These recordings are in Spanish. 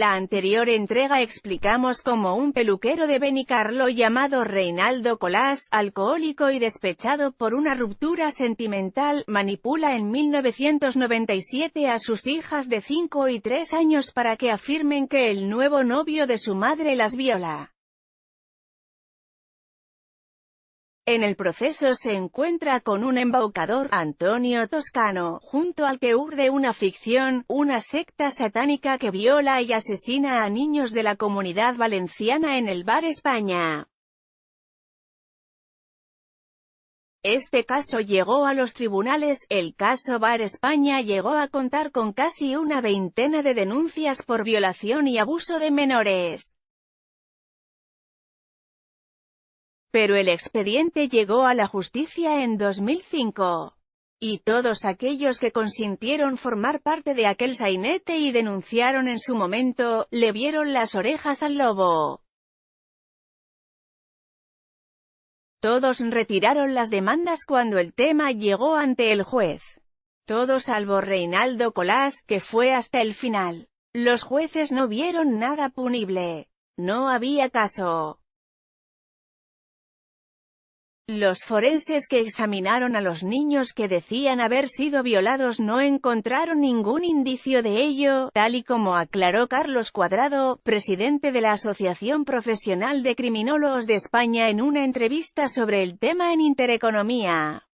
la anterior entrega explicamos cómo un peluquero de Benicarló llamado Reinaldo Colás, alcohólico y despechado por una ruptura sentimental, manipula en 1997 a sus hijas de 5 y 3 años para que afirmen que el nuevo novio de su madre las viola. En el proceso se encuentra con un embaucador, Antonio Toscano, junto al que urde una ficción, una secta satánica que viola y asesina a niños de la Comunidad Valenciana en el Bar España. Este caso llegó a los tribunales. El caso Bar España llegó a contar con casi una veintena de denuncias por violación y abuso de menores. Pero el expediente llegó a la justicia en 2005. Y todos aquellos que consintieron formar parte de aquel sainete y denunciaron en su momento, le vieron las orejas al lobo. Todos retiraron las demandas cuando el tema llegó ante el juez. Todos salvo Reinaldo Colás, que fue hasta el final. Los jueces no vieron nada punible. No había caso. Los forenses que examinaron a los niños que decían haber sido violados no encontraron ningún indicio de ello, tal y como aclaró Carlos Cuadrado, presidente de la Asociación Profesional de Criminólogos de España en una entrevista sobre el tema en Intereconomía.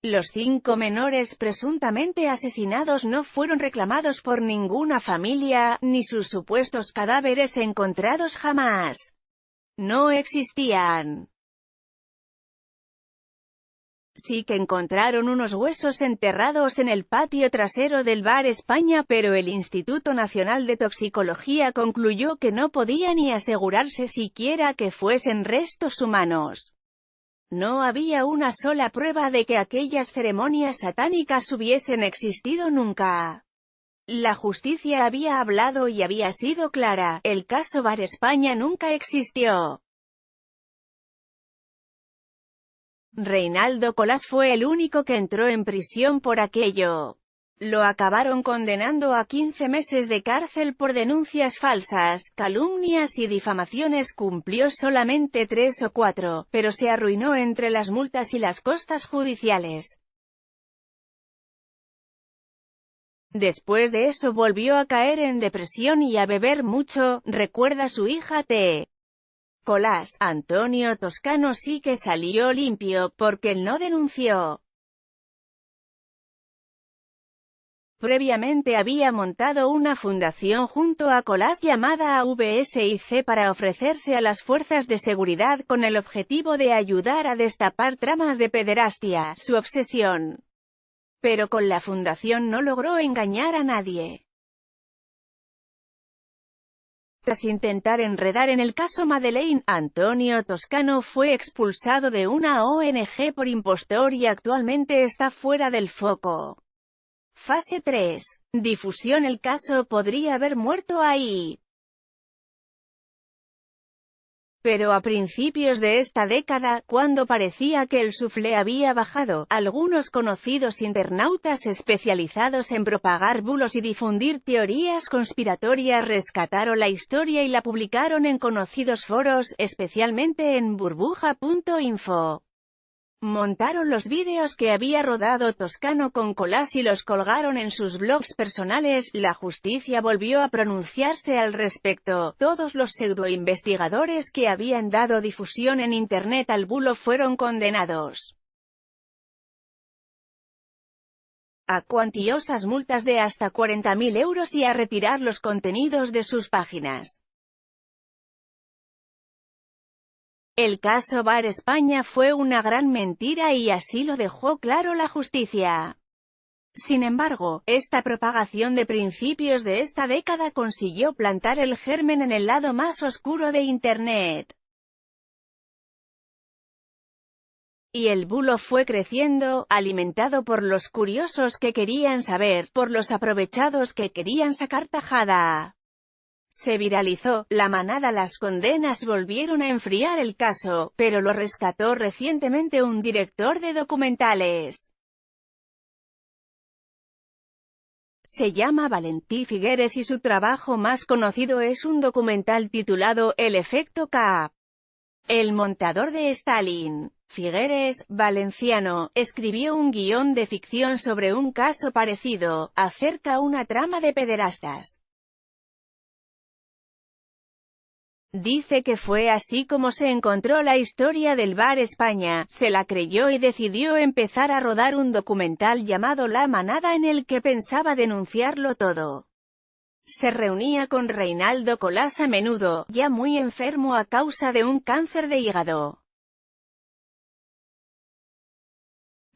Los 5 menores presuntamente asesinados no fueron reclamados por ninguna familia, ni sus supuestos cadáveres encontrados jamás. No existían. Sí que encontraron unos huesos enterrados en el patio trasero del Bar España, pero el Instituto Nacional de Toxicología concluyó que no podía ni asegurarse siquiera que fuesen restos humanos. No había una sola prueba de que aquellas ceremonias satánicas hubiesen existido nunca. La justicia había hablado y había sido clara: el caso Bar España nunca existió. Reinaldo Colás fue el único que entró en prisión por aquello. Lo acabaron condenando a 15 meses de cárcel por denuncias falsas, calumnias y difamaciones. Cumplió solamente 3 o 4, pero se arruinó entre las multas y las costas judiciales. Después de eso volvió a caer en depresión y a beber mucho, recuerda su hija T. Colás. Antonio Toscano sí que salió limpio, porque él no denunció. Previamente había montado una fundación junto a Colás llamada AVSIC para ofrecerse a las fuerzas de seguridad con el objetivo de ayudar a destapar tramas de pederastia, su obsesión. Pero con la fundación no logró engañar a nadie. Tras intentar enredar en el caso Madeleine, Antonio Toscano fue expulsado de una ONG por impostor y actualmente está fuera del foco. Fase 3. Difusión. El caso podría haber muerto ahí. Pero a principios de esta década, cuando parecía que el suflé había bajado, algunos conocidos internautas especializados en propagar bulos y difundir teorías conspiratorias rescataron la historia y la publicaron en conocidos foros, especialmente en burbuja.info. Montaron los vídeos que había rodado Toscano con Colás y los colgaron en sus blogs personales. La justicia volvió a pronunciarse al respecto. Todos los pseudoinvestigadores que habían dado difusión en Internet al bulo fueron condenados a cuantiosas multas de hasta 40.000 euros y a retirar los contenidos de sus páginas. El caso Bar España fue una gran mentira y así lo dejó claro la justicia. Sin embargo, esta propagación de principios de esta década consiguió plantar el germen en el lado más oscuro de Internet. Y el bulo fue creciendo, alimentado por los curiosos que querían saber, por los aprovechados que querían sacar tajada. Se viralizó, la manada. Las condenas volvieron a enfriar el caso, pero lo rescató recientemente un director de documentales. Se llama Valentí Figueres y su trabajo más conocido es un documental titulado El efecto K. El montador de Stalin, Figueres, valenciano, escribió un guión de ficción sobre un caso parecido, acerca una trama de pederastas. Dice que fue así como se encontró la historia del Bar España, se la creyó y decidió empezar a rodar un documental llamado La Manada en el que pensaba denunciarlo todo. Se reunía con Reinaldo Colás a menudo, ya muy enfermo a causa de un cáncer de hígado.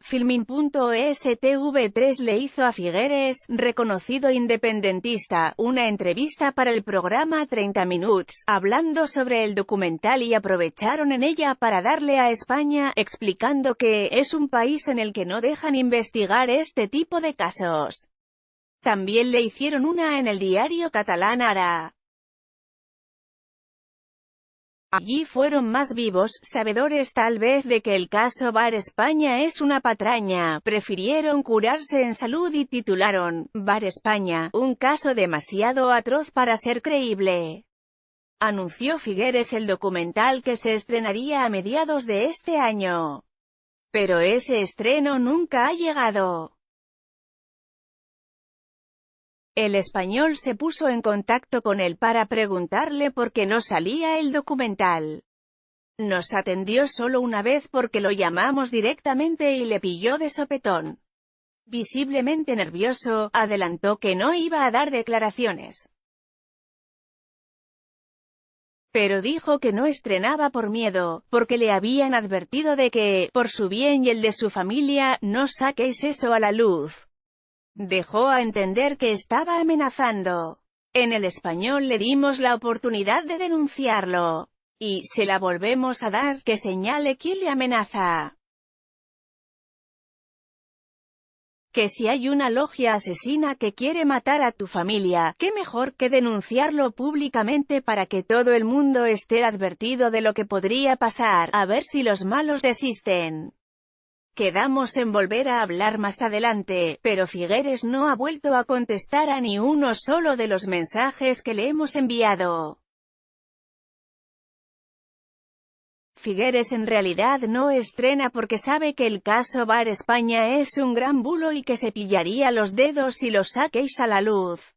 Filmin.es TV3 le hizo a Figueres, reconocido independentista, una entrevista para el programa 30 Minuts, hablando sobre el documental y aprovecharon en ella para darle a España, explicando que es un país en el que no dejan investigar este tipo de casos. También le hicieron una en el diario catalán Ara. Allí fueron más vivos, sabedores tal vez de que el caso Bar España es una patraña, prefirieron curarse en salud y titularon, Bar España, un caso demasiado atroz para ser creíble. Anunció Figueres el documental que se estrenaría a mediados de este año. Pero ese estreno nunca ha llegado. El Español se puso en contacto con él para preguntarle por qué no salía el documental. Nos atendió solo una vez porque lo llamamos directamente y le pilló de sopetón. Visiblemente nervioso, adelantó que no iba a dar declaraciones. Pero dijo que no estrenaba por miedo, porque le habían advertido de que, por su bien y el de su familia, no saquéis eso a la luz. Dejó a entender que estaba amenazando. En El Español le dimos la oportunidad de denunciarlo. Y, se la volvemos a dar, que señale quién le amenaza. Que si hay una logia asesina que quiere matar a tu familia, qué mejor que denunciarlo públicamente para que todo el mundo esté advertido de lo que podría pasar, a ver si los malos desisten. Quedamos en volver a hablar más adelante, pero Figueres no ha vuelto a contestar a ni uno solo de los mensajes que le hemos enviado. Figueres en realidad no estrena porque sabe que el caso Bar España es un gran bulo y que se pillaría los dedos si lo saquéis a la luz.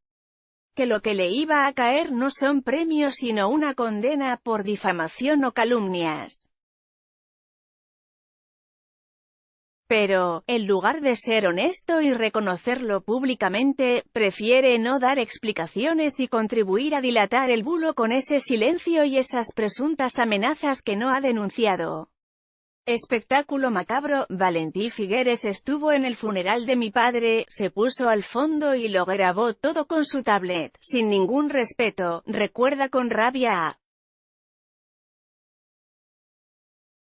Que lo que le iba a caer no son premios sino una condena por difamación o calumnias. Pero, en lugar de ser honesto y reconocerlo públicamente, prefiere no dar explicaciones y contribuir a dilatar el bulo con ese silencio y esas presuntas amenazas que no ha denunciado. Espectáculo macabro. Valentí Figueres estuvo en el funeral de mi padre, se puso al fondo y lo grabó todo con su tablet, sin ningún respeto, recuerda con rabia a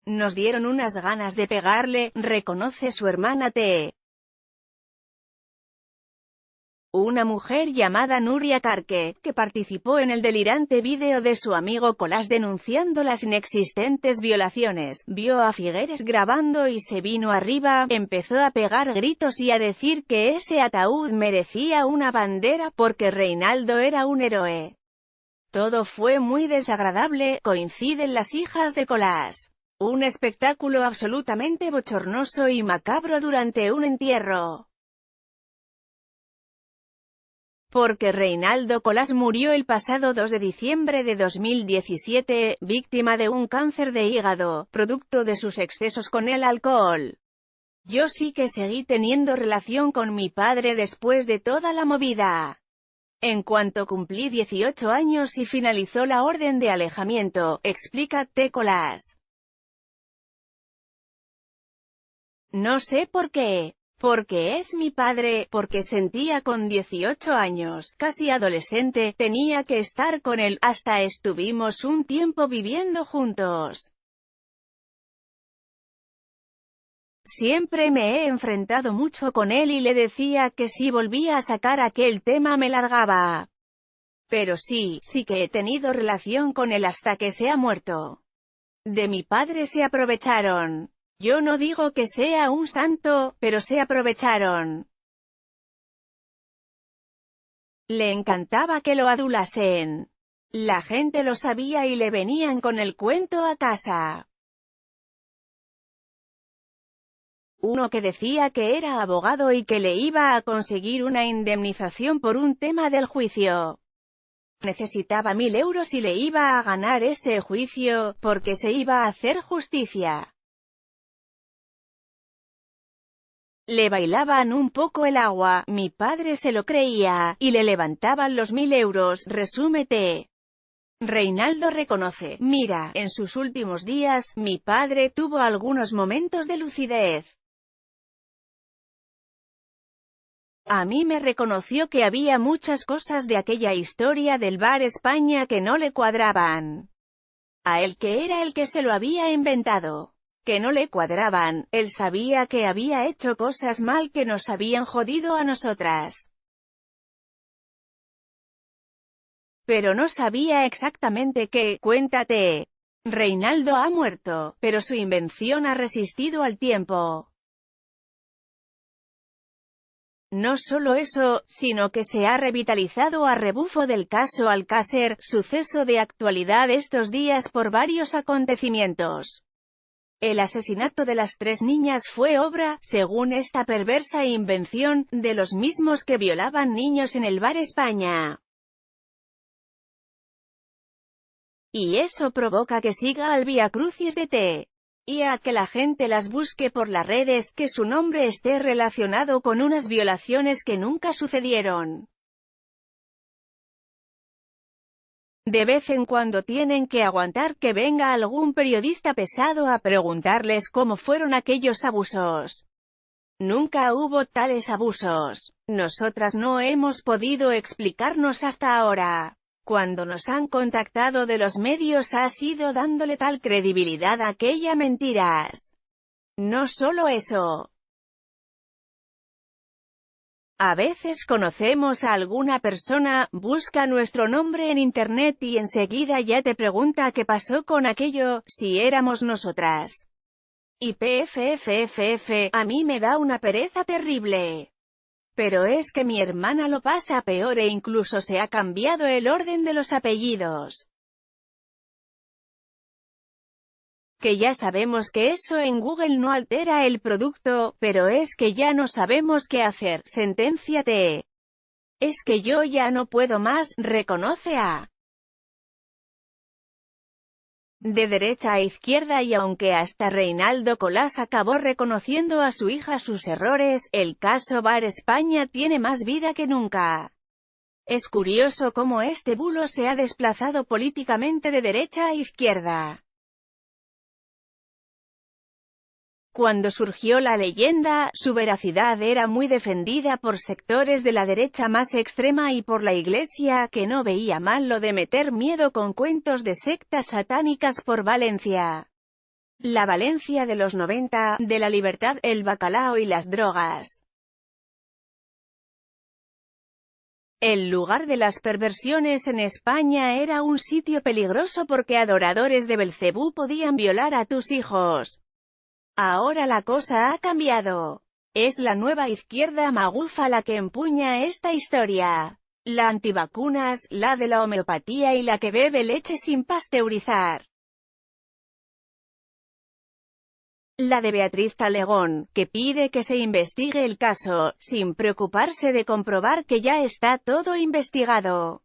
Nos dieron unas ganas de pegarle, reconoce su hermana T. Una mujer llamada Nuria Carque, que participó en el delirante vídeo de su amigo Colás denunciando las inexistentes violaciones, vio a Figueres grabando y se vino arriba, empezó a pegar gritos y a decir que ese ataúd merecía una bandera porque Reinaldo era un héroe. Todo fue muy desagradable, coinciden las hijas de Colás. Un espectáculo absolutamente bochornoso y macabro durante un entierro. Porque Reinaldo Colás murió el pasado 2 de diciembre de 2017, víctima de un cáncer de hígado, producto de sus excesos con el alcohol. Yo sí que seguí teniendo relación con mi padre después de toda la movida. En cuanto cumplí 18 años y finalizó la orden de alejamiento, explica T. Colás. No sé por qué. Porque es mi padre, porque sentía con 18 años, casi adolescente, tenía que estar con él, hasta estuvimos un tiempo viviendo juntos. Siempre me he enfrentado mucho con él y le decía que si volvía a sacar aquel tema me largaba. Pero sí que he tenido relación con él hasta que se ha muerto. De mi padre se aprovecharon. Yo no digo que sea un santo, pero se aprovecharon. Le encantaba que lo adulasen. La gente lo sabía y le venían con el cuento a casa. Uno que decía que era abogado y que le iba a conseguir una indemnización por un tema del juicio. Necesitaba 1000 euros y le iba a ganar ese juicio, porque se iba a hacer justicia. Le bailaban un poco el agua, mi padre se lo creía, y le levantaban los 1000 euros, resúmete. Reinaldo reconoce, mira, en sus últimos días, mi padre tuvo algunos momentos de lucidez. A mí me reconoció que había muchas cosas de aquella historia del Bar España que no le cuadraban. A él, que era el que se lo había inventado. Que no le cuadraban, él sabía que había hecho cosas mal que nos habían jodido a nosotras. Pero no sabía exactamente qué. Cuéntate. Reinaldo ha muerto, pero su invención ha resistido al tiempo. No solo eso, sino que se ha revitalizado a rebufo del caso Alcácer, suceso de actualidad estos días por varios acontecimientos. El asesinato de las 3 niñas fue obra, según esta perversa invención, de los mismos que violaban niños en el Bar España. Y eso provoca que siga al viacrucis de T. Y a que la gente las busque por las redes, que su nombre esté relacionado con unas violaciones que nunca sucedieron. De vez en cuando tienen que aguantar que venga algún periodista pesado a preguntarles cómo fueron aquellos abusos. Nunca hubo tales abusos. Nosotras no hemos podido explicarnos hasta ahora. Cuando nos han contactado de los medios ha sido dándole tal credibilidad a aquella mentiras. No solo eso. A veces conocemos a alguna persona, busca nuestro nombre en internet y enseguida ya te pregunta qué pasó con aquello, si éramos nosotras. Y pff, a mí me da una pereza terrible. Pero es que mi hermana lo pasa peor e incluso se ha cambiado el orden de los apellidos. Que ya sabemos que eso en Google no altera el producto, pero es que ya no sabemos qué hacer, senténciate. Es que yo ya no puedo más, reconoce a. De derecha a izquierda y aunque hasta Reinaldo Colás acabó reconociendo a su hija sus errores, el caso Bar España tiene más vida que nunca. Es curioso cómo este bulo se ha desplazado políticamente de derecha a izquierda. Cuando surgió la leyenda, su veracidad era muy defendida por sectores de la derecha más extrema y por la Iglesia, que no veía mal lo de meter miedo con cuentos de sectas satánicas por Valencia. La Valencia de los 90, de la libertad, el bacalao y las drogas. El lugar de las perversiones en España era un sitio peligroso porque adoradores de Belcebú podían violar a tus hijos. Ahora la cosa ha cambiado. Es la nueva izquierda magufa la que empuña esta historia. La antivacunas, la de la homeopatía y la que bebe leche sin pasteurizar. La de Beatriz Talegón, que pide que se investigue el caso, sin preocuparse de comprobar que ya está todo investigado.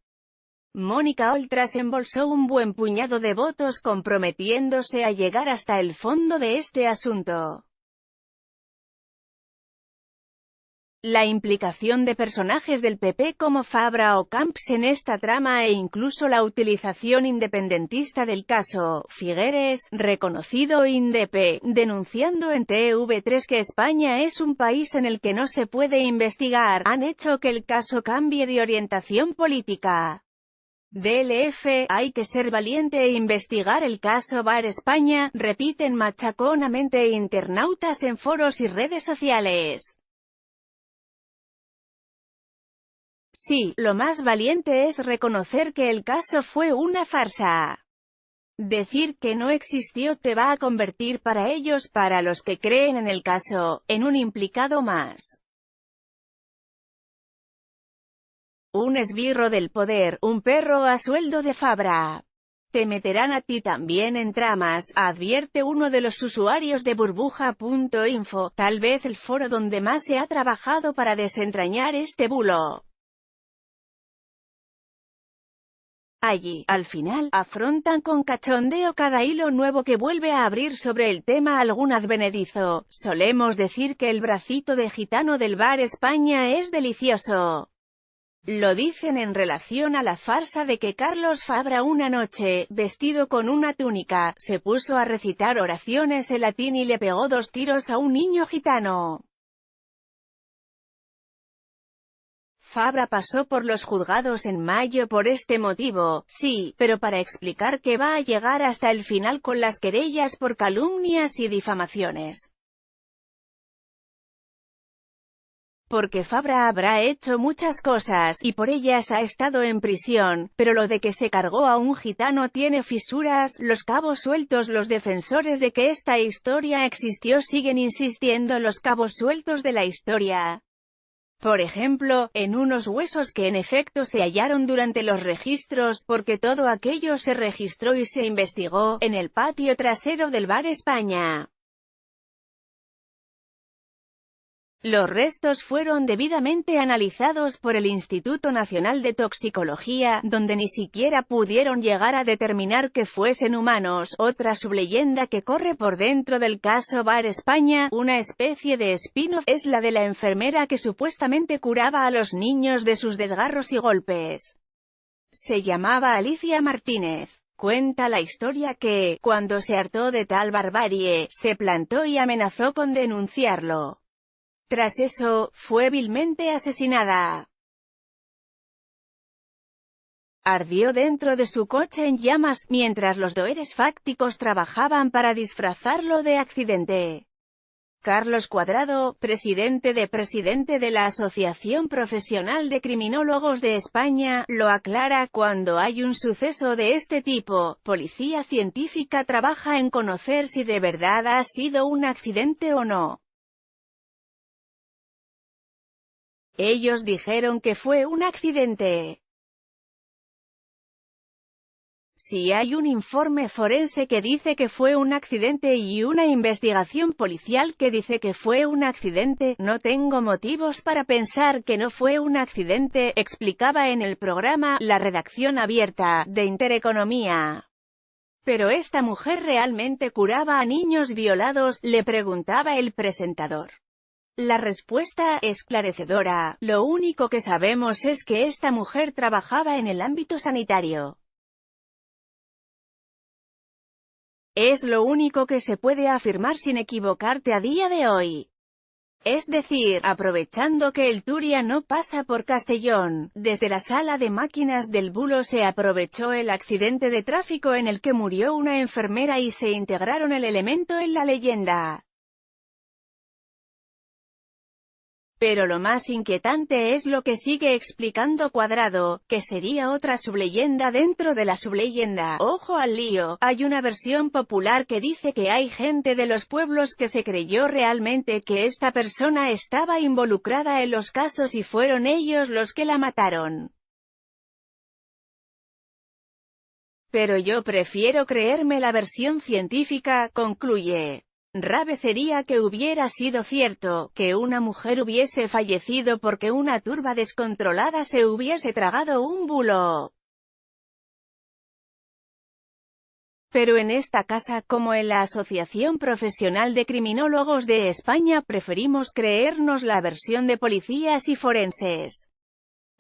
Mónica Oltras embolsó un buen puñado de votos comprometiéndose a llegar hasta el fondo de este asunto. La implicación de personajes del PP como Fabra o Camps en esta trama e incluso la utilización independentista del caso Figueres, reconocido INDEP, denunciando en TV3 que España es un país en el que no se puede investigar, han hecho que el caso cambie de orientación política. DLF, hay que ser valiente e investigar el caso Bar España, repiten machaconamente internautas en foros y redes sociales. Sí, lo más valiente es reconocer que el caso fue una farsa. Decir que no existió te va a convertir para ellos, para los que creen en el caso, en un implicado más. Un esbirro del poder, un perro a sueldo de Fabra. Te meterán a ti también en tramas, advierte uno de los usuarios de burbuja.info, tal vez el foro donde más se ha trabajado para desentrañar este bulo. Allí, al final, afrontan con cachondeo cada hilo nuevo que vuelve a abrir sobre el tema algún advenedizo. Solemos decir que el bracito de gitano del Bar España es delicioso. Lo dicen en relación a la farsa de que Carlos Fabra una noche, vestido con una túnica, se puso a recitar oraciones en latín y le pegó 2 tiros a un niño gitano. Fabra pasó por los juzgados en mayo por este motivo, sí, pero para explicar que va a llegar hasta el final con las querellas por calumnias y difamaciones. Porque Fabra habrá hecho muchas cosas, y por ellas ha estado en prisión, pero lo de que se cargó a un gitano tiene fisuras, los cabos sueltos. Los defensores de que esta historia existió siguen insistiendo los cabos sueltos de la historia. Por ejemplo, en unos huesos que en efecto se hallaron durante los registros, porque todo aquello se registró y se investigó, en el patio trasero del Bar España. Los restos fueron debidamente analizados por el Instituto Nacional de Toxicología, donde ni siquiera pudieron llegar a determinar que fuesen humanos. Otra subleyenda que corre por dentro del caso Bar España, una especie de spin-off, es la de la enfermera que supuestamente curaba a los niños de sus desgarros y golpes. Se llamaba Alicia Martínez. Cuenta la historia que, cuando se hartó de tal barbarie, se plantó y amenazó con denunciarlo. Tras eso, fue vilmente asesinada. Ardió dentro de su coche en llamas, mientras los doeres fácticos trabajaban para disfrazarlo de accidente. Carlos Cuadrado, presidente de la Asociación Profesional de Criminólogos de España, lo aclara: cuando hay un suceso de este tipo, Policía Científica trabaja en conocer si de verdad ha sido un accidente o no. Ellos dijeron que fue un accidente. Si hay un informe forense que dice que fue un accidente y una investigación policial que dice que fue un accidente, no tengo motivos para pensar que no fue un accidente, explicaba en el programa La Redacción Abierta, de Intereconomía. ¿Pero esta mujer realmente curaba a niños violados?, le preguntaba el presentador. La respuesta, esclarecedora: lo único que sabemos es que esta mujer trabajaba en el ámbito sanitario. Es lo único que se puede afirmar sin equivocarte a día de hoy. Es decir, aprovechando que el Turia no pasa por Castellón, desde la sala de máquinas del bulo se aprovechó el accidente de tráfico en el que murió una enfermera y se integraron el elemento en la leyenda. Pero lo más inquietante es lo que sigue explicando Cuadrado, que sería otra subleyenda dentro de la subleyenda. Ojo al lío, hay una versión popular que dice que hay gente de los pueblos que se creyó realmente que esta persona estaba involucrada en los casos y fueron ellos los que la mataron. Pero yo prefiero creerme la versión científica, concluye. Raro sería que hubiera sido cierto, que una mujer hubiese fallecido porque una turba descontrolada se hubiese tragado un bulo. Pero en esta casa, como en la Asociación Profesional de Criminólogos de España, preferimos creernos la versión de policías y forenses.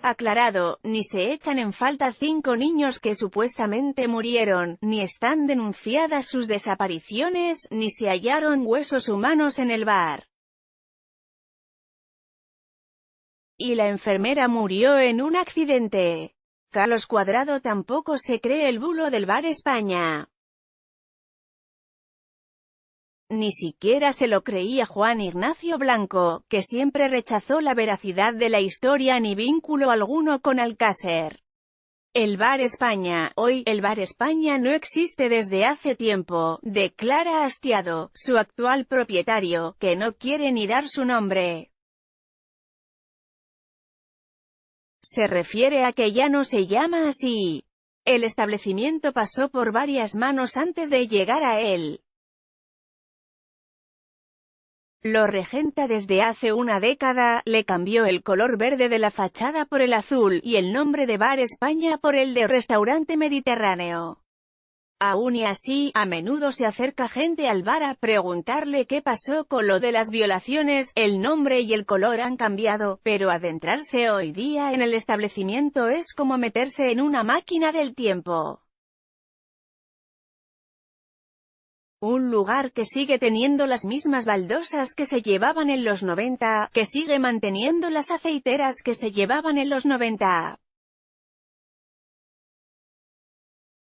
Aclarado, ni se echan en falta 5 niños que supuestamente murieron, ni están denunciadas sus desapariciones, ni se hallaron huesos humanos en el bar. Y la enfermera murió en un accidente. Carlos Cuadrado tampoco se cree el bulo del Bar España. Ni siquiera se lo creía Juan Ignacio Blanco, que siempre rechazó la veracidad de la historia ni vínculo alguno con Alcácer. El Bar España, hoy, el Bar España no existe desde hace tiempo, declara Astiado, su actual propietario, que no quiere ni dar su nombre. Se refiere a que ya no se llama así. El establecimiento pasó por varias manos antes de llegar a él. Lo regenta desde hace una década, le cambió el color verde de la fachada por el azul, y el nombre de Bar España por el de Restaurante Mediterráneo. Aún y así, a menudo se acerca gente al bar a preguntarle qué pasó con lo de las violaciones. El nombre y el color han cambiado, pero adentrarse hoy día en el establecimiento es como meterse en una máquina del tiempo. Un lugar que sigue teniendo las mismas baldosas que se llevaban en los 90, que sigue manteniendo las aceiteras que se llevaban en los 90.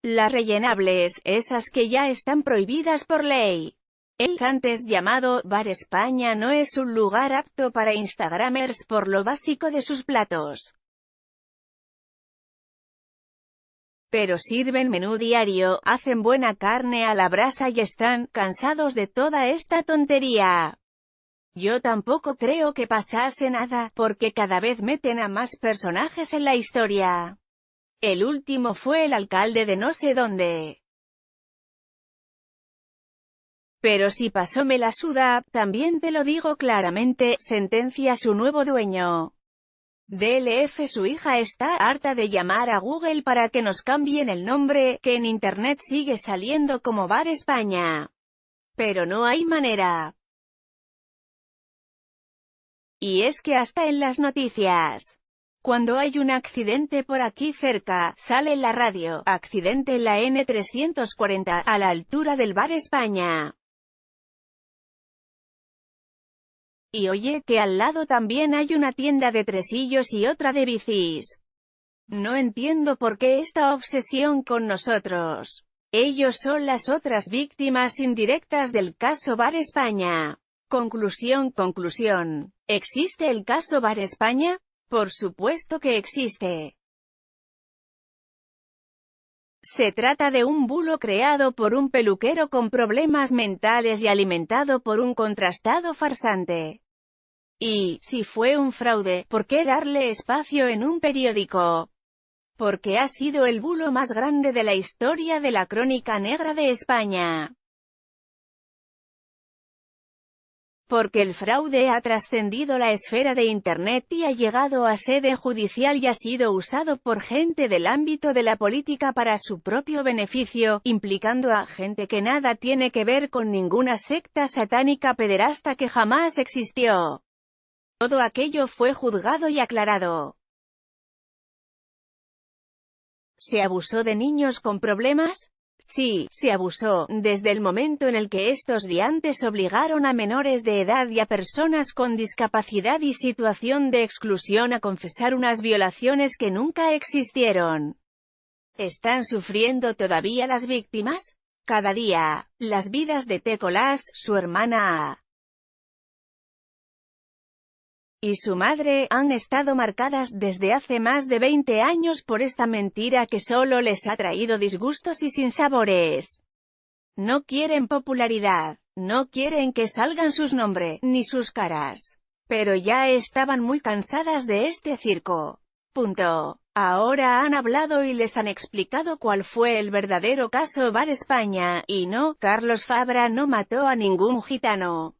Las rellenables, esas que ya están prohibidas por ley. El antes llamado Bar España no es un lugar apto para instagramers por lo básico de sus platos. Pero sirven menú diario, hacen buena carne a la brasa y están cansados de toda esta tontería. Yo tampoco creo que pasase nada, porque cada vez meten a más personajes en la historia. El último fue el alcalde de no sé dónde. Pero si pasó me la suda, también te lo digo claramente, sentencia su nuevo dueño. DLF. Su hija está harta de llamar a Google para que nos cambien el nombre, que en internet sigue saliendo como Bar España. Pero no hay manera. Y es que hasta en las noticias, cuando hay un accidente por aquí cerca, sale en la radio, accidente en la N340, a la altura del Bar España. Y oye, que al lado también hay una tienda de tresillos y otra de bicis. No entiendo por qué esta obsesión con nosotros. Ellos son las otras víctimas indirectas del caso Bar España. Conclusión. ¿Existe el caso Bar España? Por supuesto que existe. Se trata de un bulo creado por un peluquero con problemas mentales y alimentado por un contrastado farsante. Y, si fue un fraude, ¿por qué darle espacio en un periódico? Porque ha sido el bulo más grande de la historia de la crónica negra de España. Porque el fraude ha trascendido la esfera de Internet y ha llegado a sede judicial y ha sido usado por gente del ámbito de la política para su propio beneficio, implicando a gente que nada tiene que ver con ninguna secta satánica pederasta que jamás existió. Todo aquello fue juzgado y aclarado. ¿Se abusó de niños con problemas? Sí, se abusó, desde el momento en el que estos diantes obligaron a menores de edad y a personas con discapacidad y situación de exclusión a confesar unas violaciones que nunca existieron. ¿Están sufriendo todavía las víctimas? Cada día, las vidas de T. Colás, su hermana A. y su madre, han estado marcadas desde hace más de 20 años por esta mentira que solo les ha traído disgustos y sinsabores. No quieren popularidad, no quieren que salgan sus nombres, ni sus caras. Pero ya estaban muy cansadas de este circo. Punto. Ahora han hablado y les han explicado cuál fue el verdadero caso Bar España, y no, Carlos Fabra no mató a ningún gitano.